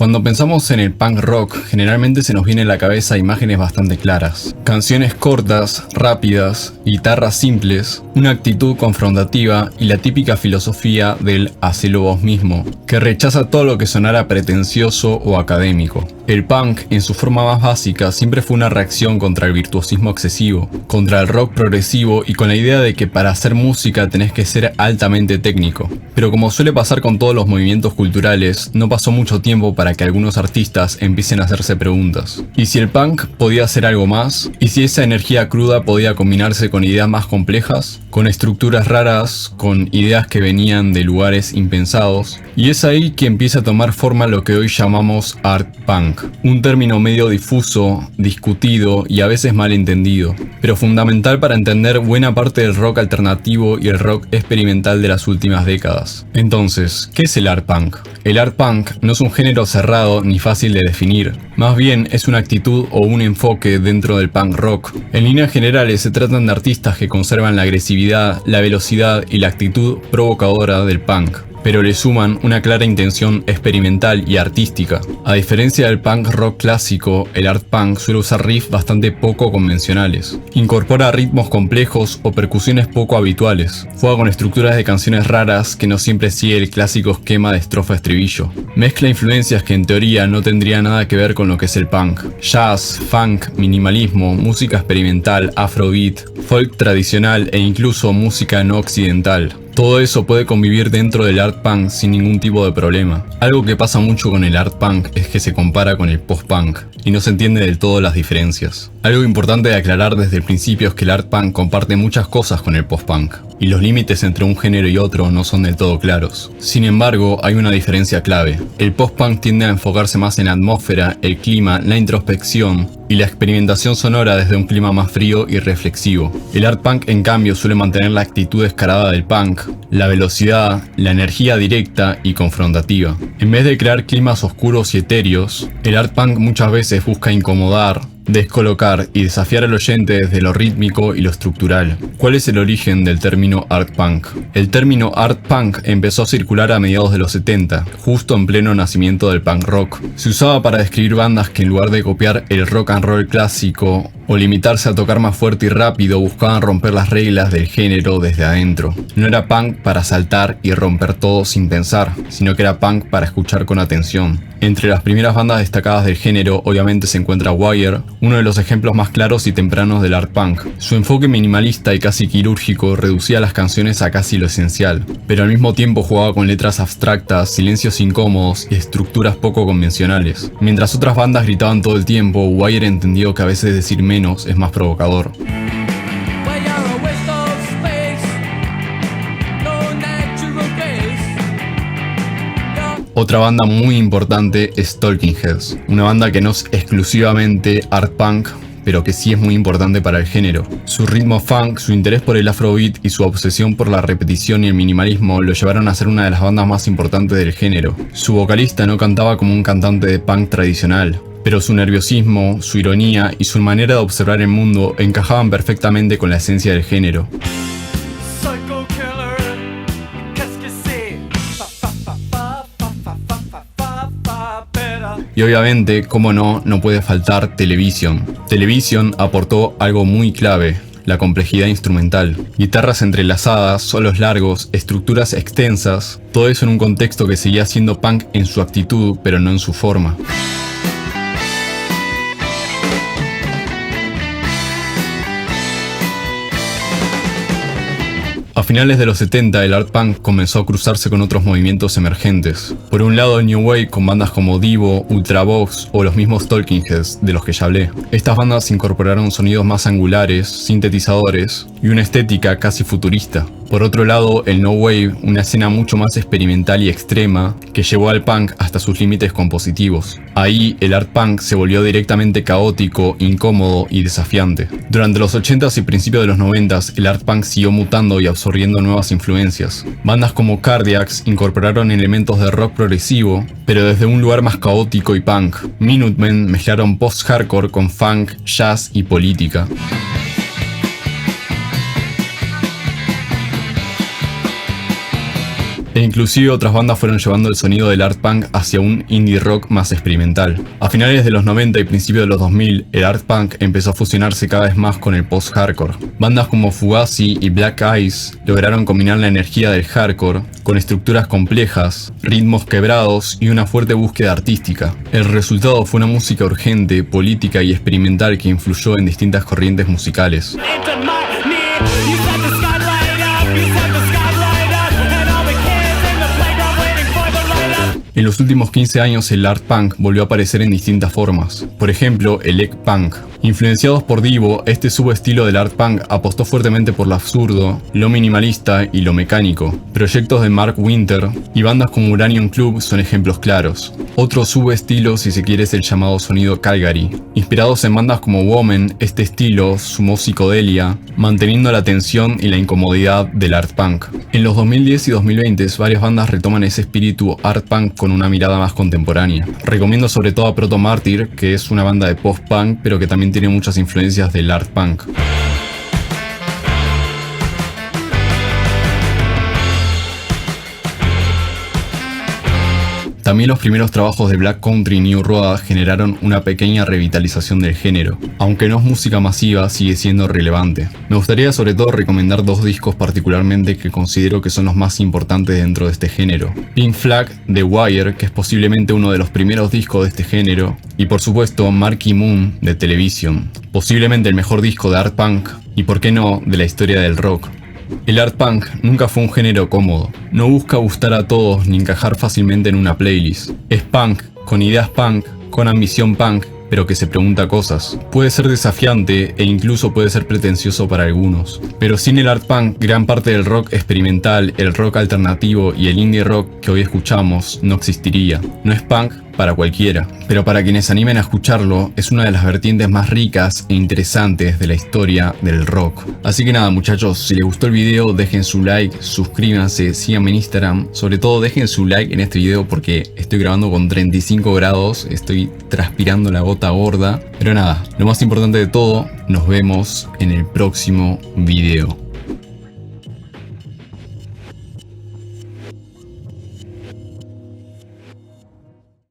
Cuando pensamos en el punk rock, generalmente se nos viene a la cabeza imágenes bastante claras. Canciones cortas, rápidas, guitarras simples, una actitud confrontativa y la típica filosofía del hacelo vos mismo, que rechaza todo lo que sonara pretencioso o académico. El punk, en su forma más básica, siempre fue una reacción contra el virtuosismo excesivo, contra el rock progresivo y con la idea de que para hacer música tenés que ser altamente técnico. Pero como suele pasar con todos los movimientos culturales, no pasó mucho tiempo para que algunos artistas empiecen a hacerse preguntas. ¿Y si el punk podía hacer algo más? ¿Y si esa energía cruda podía combinarse con ideas más complejas? Con estructuras raras, con ideas que venían de lugares impensados? Y es ahí que empieza a tomar forma lo que hoy llamamos art punk, un término medio difuso, discutido y a veces mal entendido, pero fundamental para entender buena parte del rock alternativo y el rock experimental de las últimas décadas. Entonces, ¿qué es el art punk? El art punk no es un género cerrado ni fácil de definir, más bien es una actitud o un enfoque dentro del punk rock. En líneas generales se tratan de artistas que conservan la agresividad, la velocidad y la actitud provocadora del punk, pero le suman una clara intención experimental y artística. A diferencia del punk rock clásico, el art punk suele usar riffs bastante poco convencionales. Incorpora ritmos complejos o percusiones poco habituales. Juega con estructuras de canciones raras que no siempre sigue el clásico esquema de estrofa-estribillo. Mezcla influencias que en teoría no tendrían nada que ver con lo que es el punk. Jazz, funk, minimalismo, música experimental, afrobeat, folk tradicional e incluso música no occidental. Todo eso puede convivir dentro del art punk sin ningún tipo de problema. Algo que pasa mucho con el art punk es que se compara con el post-punk y no se entiende del todo las diferencias. Algo importante de aclarar desde el principio es que el art punk comparte muchas cosas con el post-punk y los límites entre un género y otro no son del todo claros. Sin embargo, hay una diferencia clave. El post-punk tiende a enfocarse más en la atmósfera, el clima, la introspección y la experimentación sonora desde un clima más frío y reflexivo. El art punk, en cambio, suele mantener la actitud descarada del punk, la velocidad, la energía directa y confrontativa. En vez de crear climas oscuros y etéreos, el art punk muchas veces busca incomodar, descolocar y desafiar al oyente desde lo rítmico y lo estructural. ¿Cuál es el origen del término art punk? El término art punk empezó a circular a mediados de los 70, justo en pleno nacimiento del punk rock. Se usaba para describir bandas que en lugar de copiar el rock and roll clásico o limitarse a tocar más fuerte y rápido, buscaban romper las reglas del género desde adentro. No era punk para saltar y romper todo sin pensar, sino que era punk para escuchar con atención. Entre las primeras bandas destacadas del género, obviamente se encuentra Wire, uno de los ejemplos más claros y tempranos del art punk. Su enfoque minimalista y casi quirúrgico reducía las canciones a casi lo esencial, pero al mismo tiempo jugaba con letras abstractas, silencios incómodos y estructuras poco convencionales. Mientras otras bandas gritaban todo el tiempo, Wire entendió que a veces decir menos es más provocador. Otra banda muy importante es Talking Heads, una banda que no es exclusivamente art punk, pero que sí es muy importante para el género. Su ritmo funk, su interés por el afrobeat y su obsesión por la repetición y el minimalismo lo llevaron a ser una de las bandas más importantes del género. Su vocalista no cantaba como un cantante de punk tradicional, pero su nerviosismo, su ironía y su manera de observar el mundo encajaban perfectamente con la esencia del género. Y obviamente, como no puede faltar Television. Television aportó algo muy clave: la complejidad instrumental. Guitarras entrelazadas, solos largos, estructuras extensas, todo eso en un contexto que seguía siendo punk en su actitud, pero no en su forma. A finales de los 70, el art punk comenzó a cruzarse con otros movimientos emergentes. Por un lado, el New Wave con bandas como Divo, Ultravox o los mismos Talking Heads, de los que ya hablé. Estas bandas incorporaron sonidos más angulares, sintetizadores y una estética casi futurista. Por otro lado, el No Wave, una escena mucho más experimental y extrema que llevó al punk hasta sus límites compositivos. Ahí, el art punk se volvió directamente caótico, incómodo y desafiante. Durante los 80s y principios de los 90s, el art punk siguió mutando y absorbiendo nuevas influencias. Bandas como Cardiacs incorporaron elementos de rock progresivo, pero desde un lugar más caótico y punk. Minutemen mezclaron post-hardcore con funk, jazz y política. E inclusive otras bandas fueron llevando el sonido del art punk hacia un indie rock más experimental. A finales de los 90 y principios de los 2000, el art punk empezó a fusionarse cada vez más con el post-hardcore. Bandas como Fugazi y Black Eyes lograron combinar la energía del hardcore con estructuras complejas, ritmos quebrados y una fuerte búsqueda artística. El resultado fue una música urgente, política y experimental que influyó en distintas corrientes musicales. En los últimos 15 años el art punk volvió a aparecer en distintas formas. Por ejemplo, el egg punk. Influenciados por Divo, este subestilo del art punk apostó fuertemente por lo absurdo, lo minimalista y lo mecánico. Proyectos de Mark Winter y bandas como Uranium Club son ejemplos claros. Otro subestilo, si se quiere, es el llamado sonido Calgary. Inspirados en bandas como Woman, este estilo sumó psicodelia, manteniendo la tensión y la incomodidad del art punk. En los 2010 y 2020 varias bandas retoman ese espíritu art punk con una mirada más contemporánea. Recomiendo sobre todo a Proto Martyr, que es una banda de post-punk pero que también tiene muchas influencias del art punk. También los primeros trabajos de Black Country New Road generaron una pequeña revitalización del género. Aunque no es música masiva, sigue siendo relevante. Me gustaría sobre todo recomendar dos discos particularmente que considero que son los más importantes dentro de este género. Pink Flag de Wire, que es posiblemente uno de los primeros discos de este género, y por supuesto Marquee Moon de Television, posiblemente el mejor disco de art punk y por qué no de la historia del rock. El art punk nunca fue un género cómodo, no busca gustar a todos ni encajar fácilmente en una playlist. Es punk, con ideas punk, con ambición punk, pero que se pregunta cosas. Puede ser desafiante e incluso puede ser pretencioso para algunos. Pero sin el art punk, gran parte del rock experimental, el rock alternativo y el indie rock que hoy escuchamos no existiría. No es punk para cualquiera, pero para quienes se animen a escucharlo, es una de las vertientes más ricas e interesantes de la historia del rock. Así que nada muchachos, si les gustó el video dejen su like, suscríbanse, síganme en Instagram, sobre todo dejen su like en este video porque estoy grabando con 35 grados, estoy transpirando la gota gorda, pero nada, lo más importante de todo, nos vemos en el próximo video.